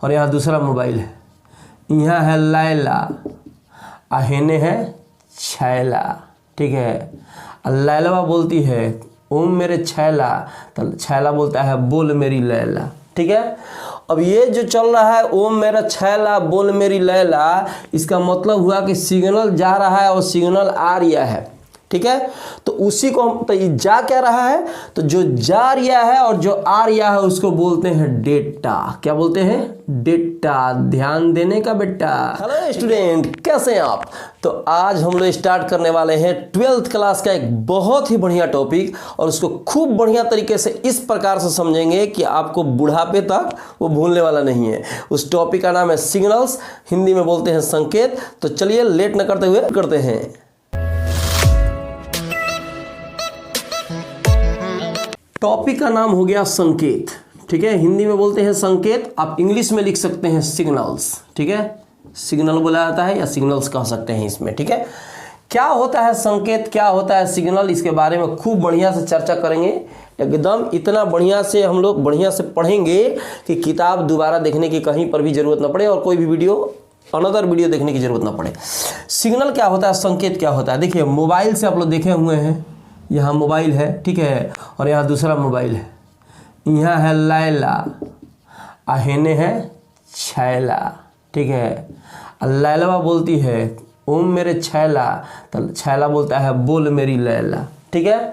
और यहाँ दूसरा मोबाइल है। यहाँ है लैला, हेने है छैला, ठीक है। लैलवा बोलती है ओम मेरे छैला, तो छैला बोलता है बोल मेरी लैला, ठीक है। अब ये जो चल रहा है ओम मेरा छैला बोल मेरी लैला, इसका मतलब हुआ कि सिग्नल जा रहा है और सिग्नल आ रहा है, ठीक है। तो उसी को तो ये जा क्या रहा है, तो जो जा रहा है और जो आ रहा है उसको बोलते हैं डेटा। क्या बोलते हैं? डेटा। ध्यान देने का बेटा। हेलो स्टूडेंट, कैसे हैं आप? तो आज हम लोग स्टार्ट करने वाले हैं 12th क्लास का एक बहुत ही बढ़िया टॉपिक, और उसको खूब बढ़िया तरीके से इस प्रकार से समझेंगे कि आपको बुढ़ापे तक वो भूलने वाला नहीं है। उस टॉपिक का नाम है सिग्नल्स, हिंदी में बोलते हैं संकेत। तो चलिए लेट न करते हुए करते हैं। टॉपिक का नाम हो गया संकेत, ठीक है। हिंदी में बोलते हैं संकेत, आप इंग्लिश में लिख सकते हैं सिग्नल्स, ठीक है। सिग्नल बोला जाता है या सिग्नल्स कह सकते हैं इसमें, ठीक है। क्या होता है संकेत, क्या होता है सिग्नल, इसके बारे में खूब बढ़िया से चर्चा करेंगे। एकदम इतना बढ़िया से हम लोग बढ़िया से पढ़ेंगे कि किताब दोबारा देखने की कहीं पर भी जरूरत ना पड़े और कोई भी वीडियो अनदर वीडियो देखने की जरूरत ना पड़े। सिग्नल क्या होता है, संकेत क्या होता है? देखिए मोबाइल से आप लोग देखे हुए हैं, यहाँ मोबाइल है, ठीक है, और यहाँ दूसरा मोबाइल है। यहाँ है लैला, हेने है छैला, ठीक है। लैलवा बोलती है ओम मेरे छैला, तो छैला बोलता है बोल मेरी लैला, ठीक है।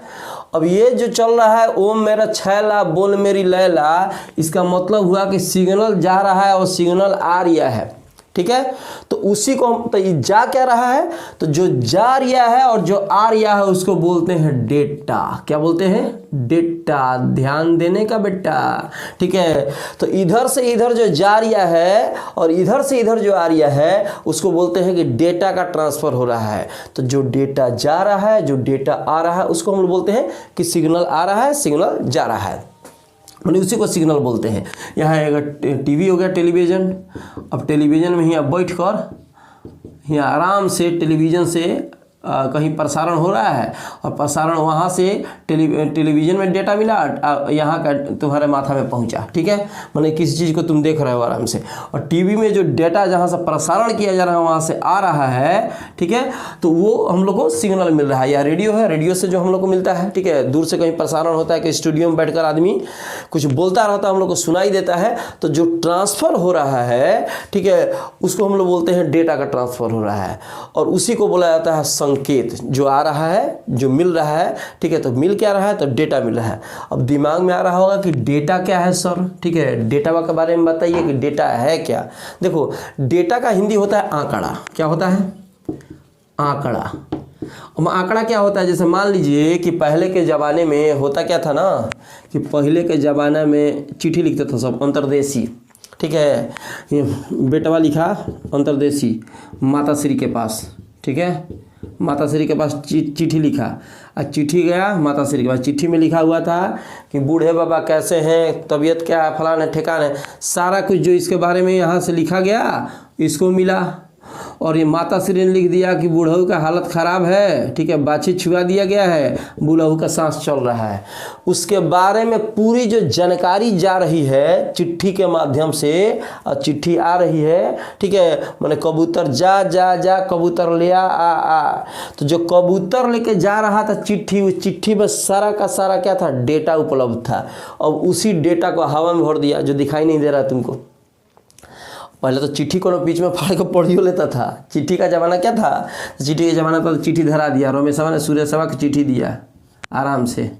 अब ये जो चल रहा है ओम मेरा छैला बोल मेरी लैला, इसका मतलब हुआ कि सिग्नल जा रहा है और सिग्नल आ रहा है, ठीक है। तो उसी को तो ये जा क्या रहा है, तो जो जा रहा है और जो आ रहा है उसको बोलते हैं डेटा। क्या बोलते हैं? डेटा। ध्यान देने का बेटा, ठीक है। तो इधर से इधर जो जा रहा है और इधर से इधर जो आ रहा है उसको बोलते हैं कि डेटा का ट्रांसफर हो रहा है। तो जो डेटा जा रहा है, जो डेटा आ रहा है, उसको हम लोग बोलते हैं कि सिग्नल आ रहा है, सिग्नल जा रहा है, मैंने उसी को सिग्नल बोलते हैं। यहाँ एक टीवी हो गया, टेलीविज़न। अब टेलीविज़न में ही आप बैठ कर यहाँ आराम से टेलीविज़न से कहीं प्रसारण हो रहा है और प्रसारण वहाँ से टेलीविज़न में डेटा मिला, यहाँ का तुम्हारे माथा में पहुँचा, ठीक है। मैंने किसी चीज़ को तुम देख रहे हो आराम से, और टीवी में जो डेटा जहाँ से प्रसारण किया जा रहा है वहाँ से आ रहा है, ठीक है। तो वो हम लोग को सिग्नल मिल रहा है। या रेडियो है, रेडियो से जो हम लोग को मिलता है, ठीक है। दूर से कहीं प्रसारण होता है कि स्टूडियो में बैठकर आदमी कुछ बोलता रहता है, हम लोग को सुनाई देता है। तो जो ट्रांसफ़र हो रहा है, ठीक है, उसको हम लोग बोलते हैं डेटा का ट्रांसफ़र हो रहा है, और उसी को बोला जाता है संकेत। जो आ रहा है, जो मिल रहा है, ठीक है। तो मिल क्या रहा है, तो डेटा मिल रहा है। अब दिमाग में आ रहा होगा कि डेटा क्या है सर, ठीक है। डेटा के बारे में बताइए कि डेटा है क्या। देखो डेटा का हिंदी होता है आंकड़ा। क्या होता है? आंकड़ा। अब आंकड़ा क्या होता है, जैसे मान लीजिए कि पहले के ज़माने में होता क्या था ना, कि पहले के ज़माने में चिट्ठी लिखते थे सब अंतर्देशी, ठीक है। ये बेटवा लिखा अंतर्देशी माताश्री के पास, ठीक है। माताश्री के पास चिट्ठी लिखा, और चिट्ठी गया माताश्री के पास। चिट्ठी में लिखा हुआ था कि बूढ़े बाबा कैसे हैं, तबीयत क्या है, फलान है, ठेकान है, सारा कुछ जो इसके बारे में यहाँ से लिखा गया इसको मिला। और ये माताश्री ने लिख दिया कि बूढ़ऊ का हालत ख़राब है, ठीक है, बाछी छुआ दिया गया है, बूढ़ऊ का सांस चल रहा है। उसके बारे में पूरी जो जानकारी जा रही है चिट्ठी के माध्यम से, और चिट्ठी आ रही है, ठीक है। मैंने कबूतर जा जा जा, कबूतर ले आ। तो जो कबूतर लेके जा रहा था चिट्ठी, उस चिट्ठी में सारा का सारा क्या था, डेटा उपलब्ध था। अब उसी डेटा को हवा में भर दिया, जो दिखाई नहीं दे रहा तुमको। पहले तो चिट्ठी को बीच में फाड़ के पढ़ियो लेता था। चिट्ठी का ज़माना क्या था, चिट्ठी का ज़माना था, तो चिट्ठी धरा दिया, रमेशवा ने सुरेशवा की चिट्ठी दिया आराम से,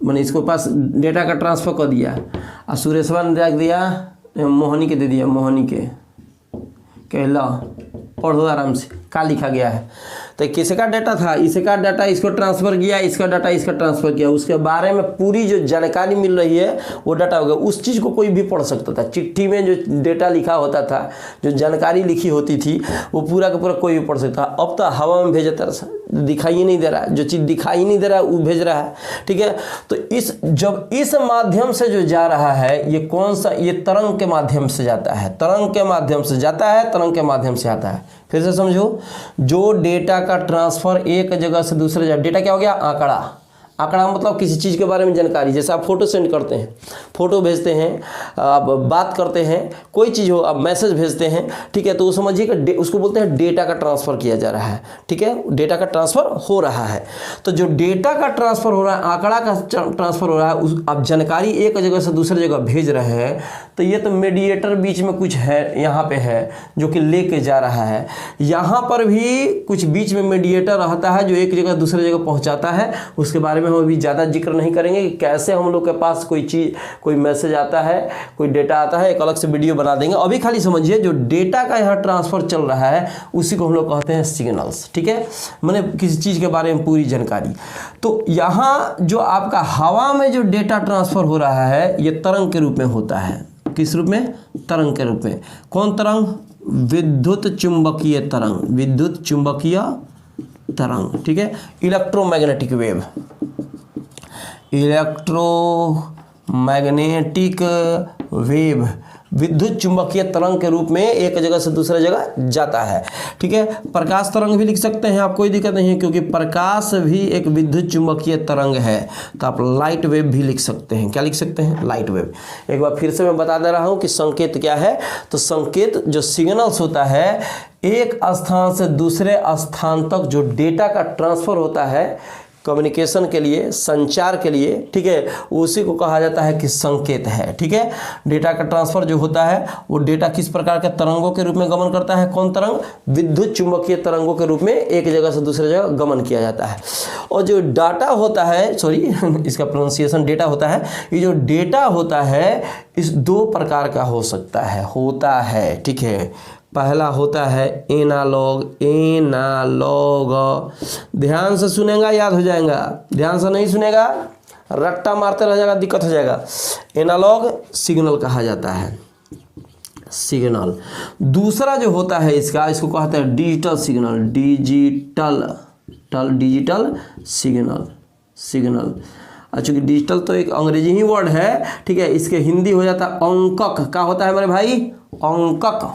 मैंने इसको पास डेटा का ट्रांसफ़र कर दिया, और सुरेशवा ने रख दिया मोहनी के दे दिया, मोहनी के कह लो पढ़ो आराम से क्या लिखा गया है। तो किसका डाटा था, इसका डाटा इसको ट्रांसफ़र किया, इसका डाटा इसका ट्रांसफ़र किया, उसके बारे में पूरी जो जानकारी मिल रही है वो डाटा हो गया। उस चीज़ को कोई भी पढ़ सकता था। चिट्ठी में जो डेटा लिखा होता था, जो जानकारी लिखी होती थी, वो पूरा का पूरा कोई भी पढ़ सकता। अब तो हवा में भेजता, दिखाई ही नहीं दे रहा है, जो चीज़ दिखाई नहीं दे रहा है वो भेज रहा है, ठीक है। तो जब इस माध्यम से जो जा रहा है, ये कौन सा, ये तरंग के माध्यम से जाता है, तरंग के माध्यम से जाता है, तरंग के माध्यम से आता है। फिर से समझो, जो डेटा का ट्रांसफ़र एक जगह से दूसरे जगह, डेटा क्या हो गया, आंकड़ा। आंकड़ा मतलब किसी चीज़ के बारे में जानकारी, जैसे आप फोटो सेंड करते हैं, फोटो भेजते हैं, आप बात करते हैं, कोई चीज़ हो, आप मैसेज भेजते हैं, ठीक है, तो वो समझिए कि उसको बोलते हैं डेटा का ट्रांसफ़र किया जा रहा है, ठीक है, डेटा का ट्रांसफ़र हो रहा है। तो जो डेटा का ट्रांसफ़र हो रहा है, आंकड़ा का ट्रांसफ़र हो रहा है, आप जानकारी एक जगह से दूसरी जगह भेज रहे हैं, तो ये तो मीडिएटर बीच में कुछ है, यहाँ पे है जो कि लेके जा रहा है। यहाँ पर भी कुछ बीच में मीडिएटर रहता है जो एक जगह दूसरी जगह पहुँचाता है। उसके बारे में हम अभी ज़्यादा जिक्र नहीं करेंगे कि कैसे हम लोग के पास कोई चीज़, कोई मैसेज आता है, कोई डेटा आता है, एक अलग से वीडियो बना देंगे। अभी खाली समझिए जो डेटा का यहाँ ट्रांसफ़र चल रहा है उसी को हम लोग कहते हैं सिग्नल्स, ठीक है, मैंने किसी चीज़ के बारे में पूरी जानकारी। तो यहाँ जो आपका हवा में जो डेटा ट्रांसफ़र हो रहा है ये तरंग के रूप में होता है। किस रूप में? तरंग के रूप में। कौन तरंग? विद्युत चुंबकीय तरंग, विद्युत चुंबकीय तरंग, ठीक है, इलेक्ट्रोमैग्नेटिक वेव, इलेक्ट्रोमैग्नेटिक वेव विद्युत चुंबकीय तरंग के रूप में एक जगह से दूसरे जगह जाता है, ठीक है। प्रकाश तरंग भी लिख सकते हैं आप, कोई दिक्कत नहीं है, क्योंकि प्रकाश भी एक विद्युत चुंबकीय तरंग है। तो आप लाइट वेव भी लिख सकते हैं। क्या लिख सकते हैं? Light wave. एक बार फिर से मैं बता दे रहा हूं कि संकेत क्या है। तो संकेत जो सिग्नल्स होता है, एक स्थान से दूसरे स्थान तक जो डेटा का ट्रांसफर होता है कम्युनिकेशन के लिए, संचार के लिए, ठीक है, उसी को कहा जाता है कि संकेत है, ठीक है। डेटा का ट्रांसफर जो होता है वो डेटा किस प्रकार के तरंगों के रूप में गमन करता है? कौन तरंग? विद्युत चुंबकीय तरंगों के रूप में एक जगह से दूसरे जगह गमन किया जाता है। और जो डाटा होता है, सॉरी इसका प्रोनाउंसिएशन डेटा होता है, ये जो डेटा होता है इस दो प्रकार का हो सकता है, होता है, ठीक है। पहला होता है एनालॉग, एनालॉग, ध्यान से सुनेगा याद हो जाएगा, ध्यान से नहीं सुनेगा रट्टा मारते रह जाएगा, दिक्कत हो जाएगा। एनालॉग सिग्नल कहा जाता है, सिग्नल। दूसरा जो होता है इसको कहते हैं digital signal, digital signal, signal. चूँकि डिजिटल तो एक अंग्रेजी ही वर्ड है, ठीक है, इसके हिंदी हो जाता है अंकक। क्या होता है मेरे भाई? अंकक।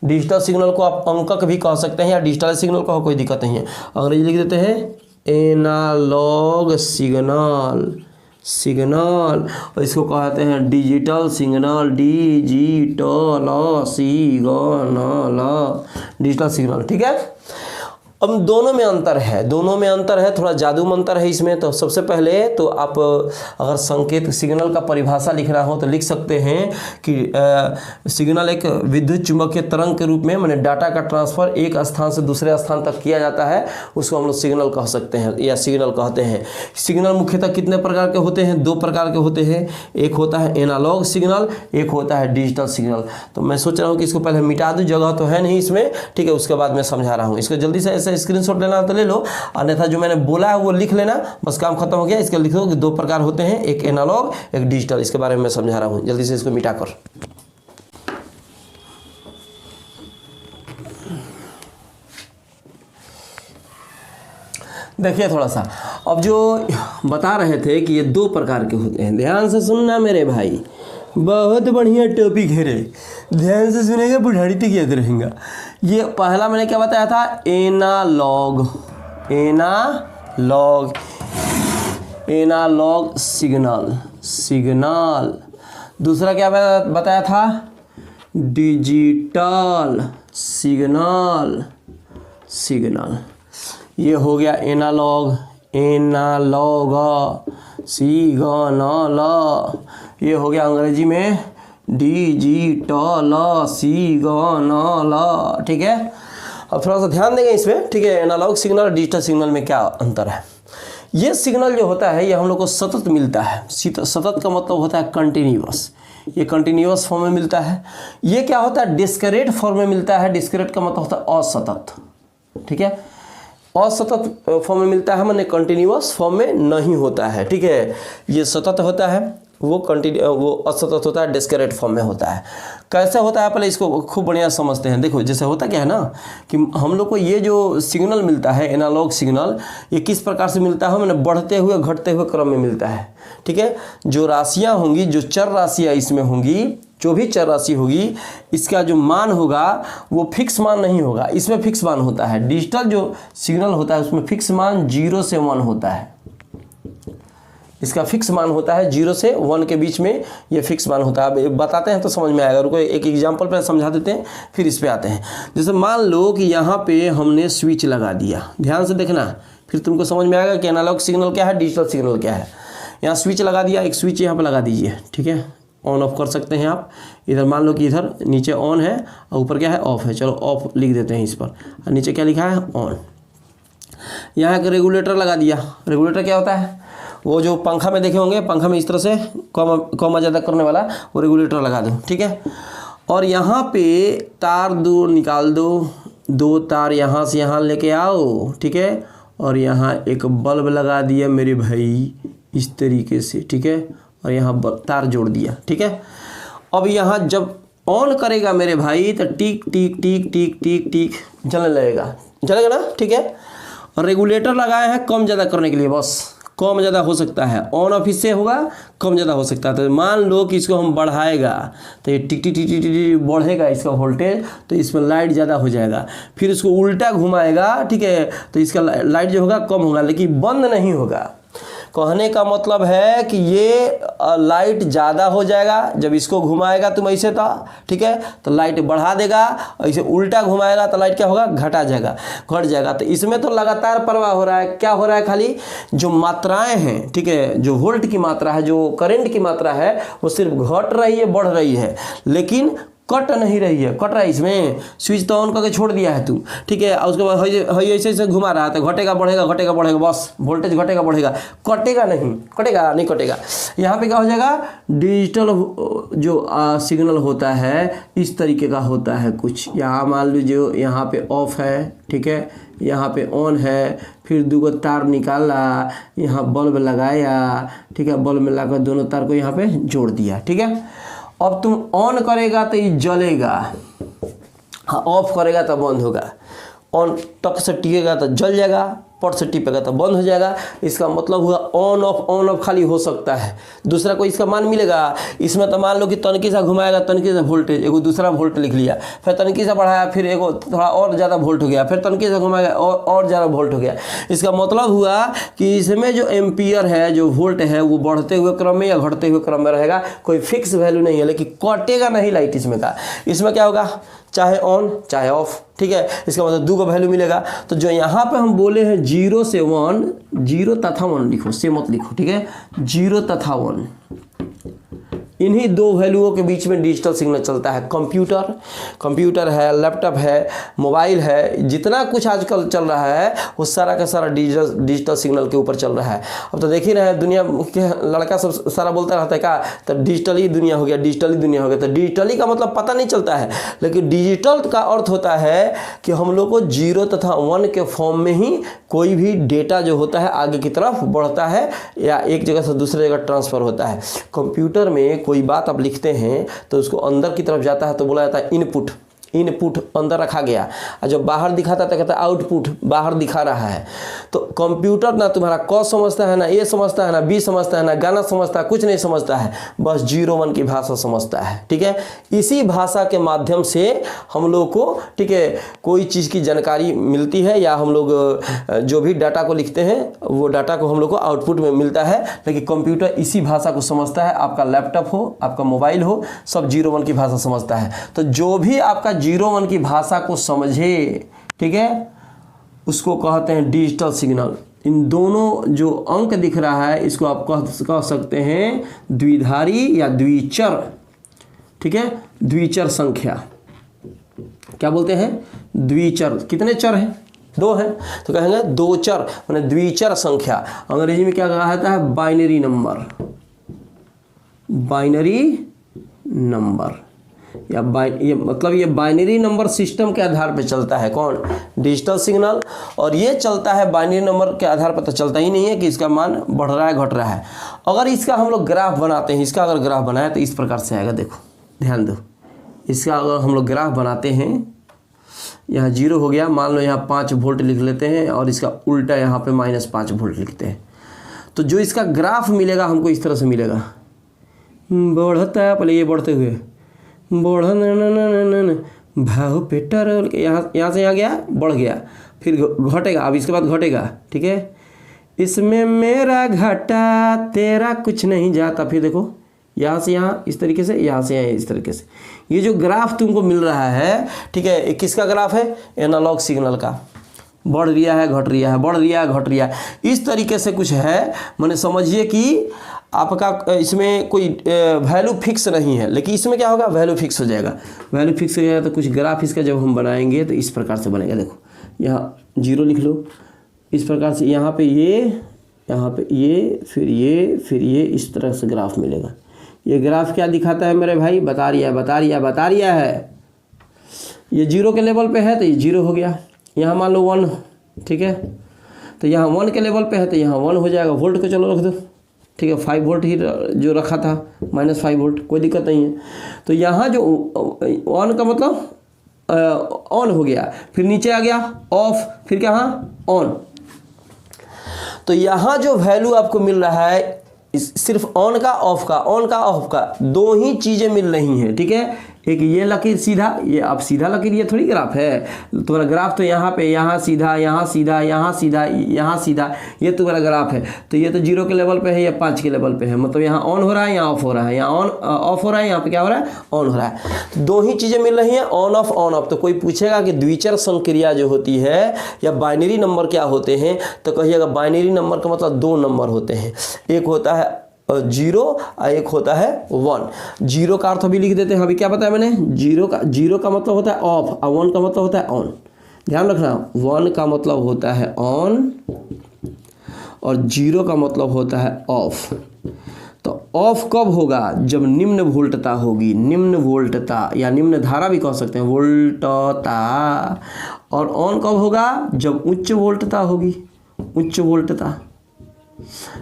डिजिटल सिग्नल को आप अंकक भी कह सकते हैं या डिजिटल सिग्नल कहो, कोई दिक्कत नहीं है। अंग्रेजी लिख देते हैं एनालॉग सिग्नल, सिग्नल, और इसको कहते हैं digital signal, digital signal, digital signal, ठीक है। अब दोनों में अंतर है, दोनों में अंतर है, थोड़ा जादू मंतर है इसमें। तो सबसे पहले तो आप अगर संकेत सिग्नल का परिभाषा लिखना हो तो लिख सकते हैं कि सिग्नल एक विद्युत चुंबकीय तरंग के रूप में, माने डाटा का ट्रांसफर एक स्थान से दूसरे स्थान तक किया जाता है, उसको हम लोग सिग्नल कह सकते हैं या सिग्नल कहते हैं। सिग्नल मुख्यतः कितने प्रकार के होते हैं? दो प्रकार के होते हैं, एक होता है एनालॉग सिग्नल, एक होता है डिजिटल सिग्नल। तो मैं सोच रहा हूँ कि इसको पहले मिटा दूँ, जगह तो है नहीं इसमें, ठीक है, उसके बाद मैं समझा रहा हूँ। इसको जल्दी से ऐसे स्क्रीनशॉट लेना तो ले लो, अन्यथा जो मैंने बोला है वो लिख लेना, बस काम खत्म हो गया। इसके लिख दो कि दो प्रकार होते हैं, एक एनालॉग, एक डिजिटल। इसके बारे में मैं समझा रहा हूँ, जल्दी से इसको मिटा कर। देखिए थोड़ा सा, अब जो बता रहे थे कि ये दो प्रकार के होते हैं, ध्यान से सुनना मेरे भाई, बहुत बढ़िया टॉपिक है रे, ध्यान से सुनेगा बुढ़ाड़ी तक याद रहेगा। ये पहला मैंने क्या बताया था? Analogue, analogue, analogue signal, signal. दूसरा क्या बताया था? Digital signal, signal. ये हो गया एनालॉग, एनालॉग सिग्नल। ये हो गया अंग्रेजी में डिजिटल सिग्नल, ठीक है। अब थोड़ा सा ध्यान देंगे इसमें, ठीक है। एनालॉग सिग्नल और डिजिटल सिग्नल में क्या अंतर है? ये सिग्नल जो होता है ये हम लोग को सतत मिलता है। सतत का मतलब होता है कंटिन्यूअस, ये कंटिन्यूअस फॉर्म में मिलता है। ये क्या होता है? डिस्क्रीट फॉर्म में मिलता है। डिस्क्रीट का मतलब होता है असतत, ठीक है। असतत फॉर्म में मिलता है, माने कंटिन्यूअस फॉर्म में नहीं होता है, ठीक है। ये सतत होता है, वो असतत होता है, डिस्क्रीट फॉर्म में होता है। कैसे होता है पहले इसको खूब बढ़िया समझते हैं। देखो जैसे होता क्या है ना कि हम लोग को ये जो सिग्नल मिलता है एनालॉग सिग्नल, ये किस प्रकार से मिलता है? मैंने बढ़ते हुए घटते हुए क्रम में मिलता है, ठीक है। जो राशियाँ होंगी, जो चर राशियाँ इसमें होंगी, जो भी चर राशि होगी, इसका जो मान होगा वो फिक्स मान नहीं होगा, इसमें फिक्स मान होता है। डिजिटल जो सिग्नल होता है उसमें फिक्स मान 0 से 1 होता है, इसका फिक्स मान होता है 0 से 1 के बीच में, ये फिक्स मान होता है। अब बताते हैं तो समझ में आएगा, रुको एक एग्जांपल पर समझा देते हैं फिर इस पे आते हैं। जैसे मान लो कि यहाँ पे हमने स्विच लगा दिया, ध्यान से देखना फिर तुमको समझ में आएगा कि एनालॉग सिग्नल क्या है, डिजिटल सिग्नल क्या है। यहाँ स्विच लगा दिया, एक स्विच यहाँ पर लगा दीजिए, ठीक है, ऑन ऑफ कर सकते हैं आप। इधर मान लो कि इधर नीचे ऑन है और ऊपर क्या है, ऑफ है, चलो ऑफ लिख देते हैं इस पर, और नीचे क्या लिखा है, ऑन। यहाँ एक रेगुलेटर लगा दिया। रेगुलेटर क्या होता है, वो जो पंखा में देखे होंगे, पंखा में इस तरह से कम ज़्यादा करने वाला, वो रेगुलेटर लगा दो, ठीक है। और यहाँ पे तार दो निकाल दो, 2 तार यहाँ से यहाँ लेके आओ, ठीक है। और यहाँ एक बल्ब लगा दिया मेरे भाई इस तरीके से, ठीक है, और यहाँ तार जोड़ दिया, ठीक है। अब यहाँ जब ऑन करेगा मेरे भाई तो टिक टिक टिक टिक टिक टिक जलने लगेगा, जलेगा ना, ठीक है। और रेगुलेटर लगाए हैं कम ज़्यादा करने के लिए, बस कम ज़्यादा हो सकता है, ऑन ऑफ इससे होगा, कम ज़्यादा हो सकता है। तो मान लो कि इसको हम बढ़ाएगा तो ये टिक टिक टिक टिक टिक बढ़ेगा इसका वोल्टेज, तो इसमें लाइट ज़्यादा हो जाएगा। फिर इसको उल्टा घुमाएगा, ठीक है, तो इसका लाइट जो होगा कम होगा, लेकिन बंद नहीं होगा। कहने का मतलब है कि ये लाइट ज़्यादा हो जाएगा जब इसको घुमाएगा तुम ऐसे, तो ठीक है, तो लाइट बढ़ा देगा। ऐसे उल्टा घुमाएगा तो लाइट क्या होगा, घटा जाएगा, घट जाएगा। तो इसमें तो लगातार प्रवाह हो रहा है, क्या हो रहा है, खाली जो मात्राएं हैं, ठीक है, जो वोल्ट की मात्रा है, जो करंट की मात्रा है, वो सिर्फ घट रही है, बढ़ रही है, लेकिन कट नहीं रही है। कट रहा है इसमें, स्विच तो ऑन करके छोड़ दिया है तू, ठीक है, और उसके बाद ऐसे ऐसे घुमा रहा है तो घटेगा बढ़ेगा, घटेगा बढ़ेगा, बस वोल्टेज घटेगा बढ़ेगा, कटेगा नहीं, कटेगा नहीं, कटेगा। यहाँ पे क्या हो जाएगा, डिजिटल जो सिग्नल होता है इस तरीके का होता है कुछ। यहाँ मान लीजिए यहाँ पे ऑफ है, ठीक है, यहाँ पे ऑन है, फिर 2 तार निकाला, यहाँ बल्ब लगाया, ठीक है, बल्ब में लगाकर दोनों तार को यहाँ पे जोड़ दिया, ठीक है। अब तुम ऑन करेगा तो ये जलेगा, हाँ, ऑफ करेगा तो बंद होगा। ऑन टक से टिकेगा तो जल जाएगा, पट से टिपेगा तो बंद हो जाएगा। इसका मतलब हुआ ऑन ऑफ खाली हो सकता है, दूसरा कोई इसका मान मिलेगा। इसमें तो मान लो कि तनकी सा घुमाएगा, तनकी से वोल्टेज, एगो दूसरा वोल्ट लिख लिया, फिर तनकी से बढ़ाया, फिर एगो थोड़ा और ज़्यादा वोल्ट हो गया, फिर तनकी से घुमाएगा और ज़्यादा वोल्ट हो गया। इसका मतलब हुआ कि इसमें जो एम्पियर है, जो वोल्ट है, वो बढ़ते हुए क्रम में या घटते हुए क्रम में रहेगा, कोई फिक्स वैल्यू नहीं है, लेकिन कटेगा नहीं लाइट इसमें का। इसमें क्या होगा, चाहे ऑन चाहे ऑफ, ठीक है। इसका मतलब 2 का वैल्यू मिलेगा। तो जो यहाँ पे हम बोले हैं 0 से 1, 0 तथा 1 लिखो, से मत लिखो, ठीक है, 0 तथा 1, इन्हीं 2 वैल्यूओं के बीच में डिजिटल सिग्नल चलता है। कंप्यूटर है, लैपटॉप है, मोबाइल है, जितना कुछ आजकल चल रहा है वो सारा का सारा डिजिटल सिग्नल के ऊपर चल रहा है। अब तो देख ही रहे हैं, दुनिया के लड़का सब सारा बोलता रहता है क्या, तो डिजिटली दुनिया हो गया, डिजिटली दुनिया हो गया। तो डिजिटली का मतलब पता नहीं चलता है, लेकिन डिजिटल का अर्थ होता है कि हम लोग को 0 तथा 1 के फॉर्म में ही कोई भी डेटा जो होता है आगे की तरफ बढ़ता है या एक जगह से दूसरे जगह ट्रांसफ़र होता है। कंप्यूटर में कोई बात आप लिखते हैं तो उसको अंदर की तरफ जाता है तो बोला जाता है इनपुट अंदर रखा गया, और जब बाहर दिखाता है तो कहता है आउटपुट, बाहर दिखा रहा है। तो कंप्यूटर ना तुम्हारा क समझता है, ना ए समझता है, ना बी समझता है, ना गाना समझता है, कुछ नहीं समझता है, बस 0-1 की भाषा समझता है, ठीक है। इसी भाषा के माध्यम से हम लोग को, ठीक है, कोई चीज़ की जानकारी मिलती है, या हम लोग जो भी डाटा को लिखते हैं वो डाटा को हम लोग को आउटपुट में मिलता है। लेकिन कंप्यूटर इसी भाषा को समझता है। आपका लैपटॉप हो, आपका मोबाइल हो, सब 0-1 की भाषा समझता है। तो जो भी आपका 0-1 की भाषा को समझे, ठीक है, उसको कहते हैं डिजिटल सिग्नल। इन दोनों जो अंक दिख रहा है इसको आप कह सकते हैं द्विधारी या द्विचर, ठीक है, द्विचर संख्या। क्या बोलते हैं, द्विचर। कितने चर हैं, 2 हैं, तो कहेंगे 2 चर, माने द्विचर संख्या। अंग्रेजी में क्या कहा जाता है, बाइनरी नंबर, बाइनरी नंबर, या ये मतलब ये बाइनरी नंबर सिस्टम के आधार पे चलता है। कौन, डिजिटल सिग्नल। और ये चलता है बाइनरी नंबर के आधार पर, तो चलता ही नहीं है कि इसका मान बढ़ रहा है घट रहा है। अगर इसका हम लोग ग्राफ बनाते हैं, इसका अगर ग्राफ बनाए तो इस प्रकार से आएगा, देखो ध्यान दो। इसका अगर हम लोग ग्राफ बनाते हैं, यहाँ 0 हो गया, मान लो यहाँ 5 वोल्ट लिख लेते हैं, और इसका उल्टा यहाँ पे -5 वोल्ट लिखते हैं, तो जो इसका ग्राफ मिलेगा हमको इस तरह से मिलेगा, बढ़ता है, पहले ये बढ़ते हुए भाव पेट्रोल, यहाँ से यहाँ गया, बढ़ गया, फिर घटेगा, अब इसके बाद घटेगा, ठीक है, इसमें मेरा घाटा तेरा कुछ नहीं जाता। फिर देखो यहाँ से यहाँ इस तरीके से, यहाँ से यहाँ इस तरीके से। ये जो ग्राफ तुमको मिल रहा है, ठीक है, किसका ग्राफ है? एनालॉग सिग्नल का। बढ़ रिया है, घट रिया है, बढ़ रिया है, घट रिया है, इस तरीके से कुछ है। मैंने समझिए कि आपका इसमें कोई वैल्यू फिक्स नहीं है, लेकिन इसमें क्या होगा? वैल्यू फिक्स हो जाएगा। वैल्यू फिक्स हो जाएगा तो कुछ ग्राफ इसका जब हम बनाएंगे तो इस प्रकार से बनेगा। देखो यहाँ 0 लिख लो, इस प्रकार से यहाँ पे ये, यहाँ पे ये, फिर ये, फिर ये, इस तरह से ग्राफ मिलेगा। ये ग्राफ क्या दिखाता है मेरे भाई? बता रिया है। ये 0 के लेवल पे है तो ये 0 हो गया। यहाँ मान लो 1, ठीक है, तो यहाँ 1 के लेवल पे है तो यहाँ 1 हो जाएगा। वोल्ट को चलो रख दो, ठीक है, 5 वोल्ट ही जो रखा था, -5 वोल्ट, कोई दिक्कत नहीं है। तो यहाँ जो 1 का मतलब ऑन हो गया, फिर नीचे आ गया ऑफ, फिर क्या? ऑन। तो यहाँ जो वैल्यू आपको मिल रहा है सिर्फ ऑन का, ऑफ का, ऑन का, ऑफ का, 2 ही चीज़ें मिल रही हैं, ठीक है। एक ये लकीर सीधा, ये अब सीधा लकीर, ये थोड़ी ग्राफ है। तुम्हारा ग्राफ तो यहाँ पे, यहाँ सीधा, यहाँ सीधा, यहाँ सीधा, यहाँ सीधा, ये तुम्हारा ग्राफ है। तो ये तो 0 के लेवल पे है, या 5 के लेवल पे है, मतलब यहाँ ऑन हो रहा है, यहाँ ऑफ हो रहा है, यहाँ ऑन ऑफ हो रहा है, यहाँ पे क्या हो रहा है? ऑन हो रहा है। तो 2 ही चीज़ें मिल रही हैं, ऑन ऑफ, ऑन ऑफ। तो कोई पूछेगा कि द्विचर संक्रिया जो होती है या बाइनरी नंबर क्या होते हैं, तो कहिएगा बाइनरी नंबर का मतलब 2 नंबर होते हैं। एक होता है 0 और एक होता है 1। 0 का अर्थ अभी लिख देते हैं। अभी क्या बताया मैंने? 0 का मतलब होता है ऑफ और 1 का मतलब होता है ऑन। ध्यान रखना, 1 का मतलब होता है ऑन और 0 का मतलब होता है ऑफ। तो ऑफ कब होगा? जब निम्न वोल्टता होगी, निम्न वोल्टता या निम्न धारा भी कह सकते हैं, वोल्टता। और ऑन कब होगा? जब उच्च वोल्टता होगी, उच्च वोल्टता।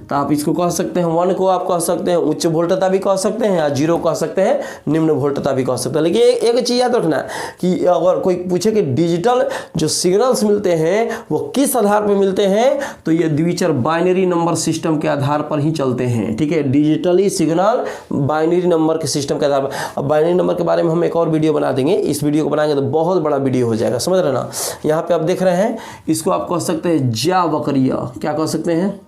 तो आप इसको कह सकते हैं 1 को आप कह सकते हैं उच्च वोल्टता भी कह सकते हैं, या 0 कह सकते हैं निम्न वोल्टता भी कह सकते हैं। लेकिन एक चीज़ याद रखना कि अगर कोई पूछे कि डिजिटल जो सिग्नल्स मिलते हैं वो किस आधार पर मिलते हैं, तो ये द्विचर बाइनरी नंबर सिस्टम के आधार पर ही चलते हैं, ठीक है। डिजिटली सिग्नल बाइनरी नंबर के सिस्टम के आधार पर। अब बाइनरी नंबर के बारे में हम एक और वीडियो बना देंगे। इस वीडियो को बनाएंगे तो बहुत बड़ा वीडियो हो जाएगा, समझ रहे ना। यहाँ पे आप देख रहे हैं, इसको आप कह सकते हैं ज्यावक्रिय। क्या कह सकते हैं?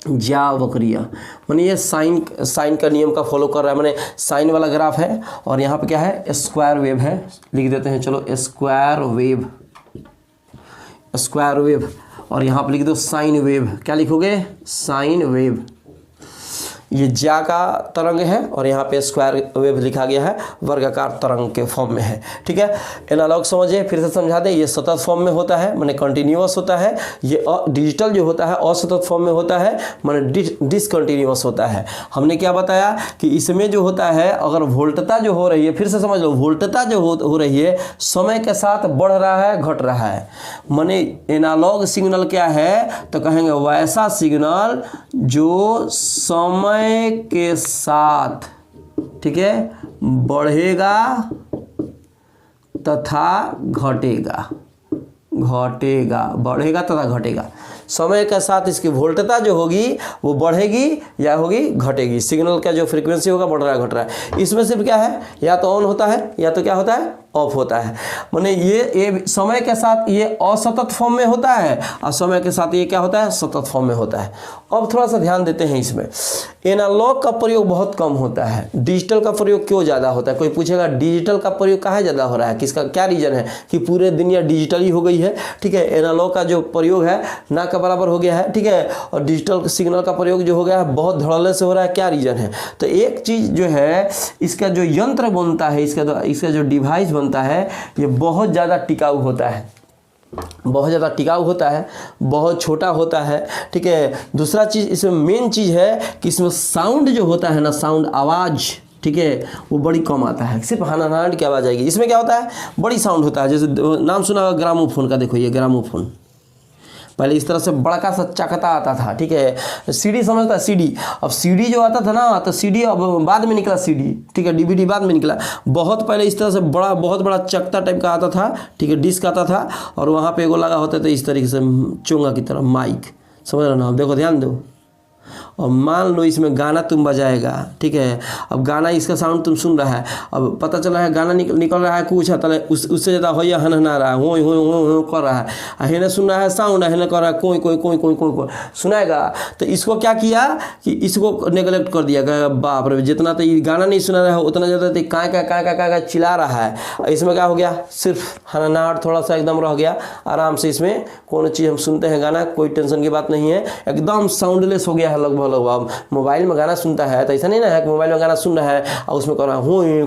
ज्यावक्रिय। माने ये साइन का नियम का फॉलो कर रहा है। माने साइन वाला ग्राफ है और यहाँ पे क्या है? स्क्वायर वेव है। लिख देते हैं, चलो स्क्वायर वेव, स्क्वायर वेव। और यहाँ पे लिख दो साइन वेव। क्या लिखोगे? Sine wave. ये ज्या का तरंग है और यहाँ पे स्क्वायर वेव लिखा गया है, वर्गाकार तरंग के फॉर्म में है, ठीक है। एनालॉग समझिए, फिर से समझा दें। ये सतत फॉर्म में होता है, माने कंटिन्यूअस होता है। ये डिजिटल जो होता है असतत फॉर्म में होता है, माने डिसकंटिन्यूअस होता है। हमने क्या बताया कि इसमें जो होता है, अगर वोल्टता जो हो रही है, फिर से समझ लो, वोल्टता जो हो रही है समय के साथ बढ़ रहा है, घट रहा है। माने एनालॉग सिग्नल क्या है? तो कहेंगे वैसा सिग्नल जो समय के साथ, ठीक है, बढ़ेगा तथा घटेगा, घटेगा, बढ़ेगा तथा घटेगा। समय के साथ इसकी वोल्टता जो होगी वो बढ़ेगी या होगी घटेगी। सिग्नल का जो फ्रीक्वेंसी होगा बढ़ रहा है घट रहा है। इसमें सिर्फ क्या है? या तो ऑन होता है या तो क्या होता है? ऑफ होता है। माने ये समय के साथ ये असतत फॉर्म में होता है और समय के साथ ये क्या होता है? सतत फॉर्म में होता है। अब थोड़ा सा ध्यान देते हैं इसमें। एनालॉग का प्रयोग बहुत कम होता है, डिजिटल का प्रयोग क्यों ज़्यादा होता है? कोई पूछेगा डिजिटल का प्रयोग काहे ज़्यादा हो रहा है, किसका क्या रीज़न है? कि पूरे दुनिया डिजिटल ही हो गई है, ठीक है। एनालॉग का जो प्रयोग है ना का बराबर हो गया है, ठीक है। और डिजिटल सिग्नल का प्रयोग जो हो गया है बहुत धड़ल्ले से हो रहा है। क्या रीज़न है? तो एक चीज़ जो है, इसका जो यंत्र बनता है, इसका जो डिवाइस बनता है, ये बहुत ज़्यादा टिकाऊ होता है, बहुत ज़्यादा टिकाऊ होता है, बहुत छोटा होता है, ठीक है। दूसरा चीज़ इसमें मेन चीज़ है कि इसमें साउंड जो होता है ना, साउंड आवाज़, ठीक है, वो बड़ी कम आता है। सिर्फ हनाहनाहट की आवाज़ आएगी। इसमें क्या होता है? बड़ी साउंड होता है। जैसे नाम सुना होगा ग्रामोफोन का, देखो ये ग्रामोफोन। पहले इस तरह से बड़ा का सा चकता आता था, ठीक है। सीडी समझता है? सीडी। अब सीडी जो आता था ना, तो सीडी अब बाद में निकला सीडी, ठीक है। डीवीडी बाद में निकला। बहुत पहले इस तरह से बड़ा, बहुत बड़ा चकता टाइप का आता था, ठीक है, डिस्क आता था और वहाँ पे एगो लगा होता था इस तरीके से चोंगा की तरह माइक, समझ रहे ना आप? देखो ध्यान दो। और मान लो इसमें गाना तुम बजाएगा, ठीक है। अब गाना इसका साउंड तुम सुन रहा है, अब पता चला है गाना निकल रहा है कुछ उससे ज़्यादा हो या हनहना रहा है, हो कर रहा है, हेने सुन रहा है साउंड, हेने कर रहा है कोई सुनाएगा। तो इसको क्या किया कि इसको नेगलेक्ट कर दिया, कहा बाप रे जितना तो ये गाना नहीं सुना रहा है उतना ज़्यादा तो काय चिल्ला रहा है। इसमें क्या हो गया, सिर्फ हनहनाहट थोड़ा सा एकदम रह गया, आराम से इसमें कौन चीज़ हम सुनते हैं गाना, कोई टेंशन की बात नहीं है, एकदम साउंडलेस हो गया है लगभग। मोबाइल में गाना सुनता है तो ऐसा नहीं ना है कि मोबाइल में गाना सुन रहा है और उसमें कर रहा है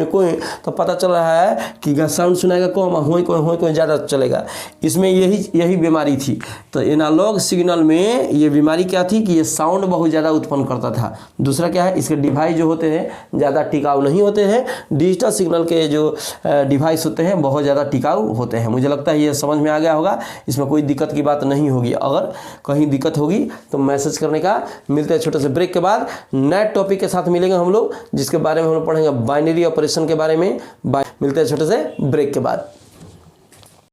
कोई तो पता चल रहा है कि साउंड सुनाएगा कम, कोई ज़्यादा चलेगा। इसमें यही बीमारी थी। तो एनालॉग सिग्नल में ये बीमारी क्या थी कि ये साउंड बहुत ज़्यादा उत्पन्न करता था। दूसरा क्या है, इसके डिवाइस जो होते हैं ज़्यादा टिकाऊ नहीं होते हैं। डिजिटल सिग्नल के जो डिवाइस होते हैं बहुत ज़्यादा टिकाऊ होते हैं। मुझे लगता है ये समझ में आ गया होगा, इसमें कोई दिक्कत की बात नहीं होगी। अगर कहीं दिक्कत होगी तो मैसेज करने का। मिलते हैं छोटे से ब्रेक के बाद, नए टॉपिक के साथ मिलेंगे हम लोग, जिसके बारे में हम लोग पढ़ेंगे बाइनरी ऑपरेशन के बारे में। मिलते हैं छोटे से ब्रेक के बाद।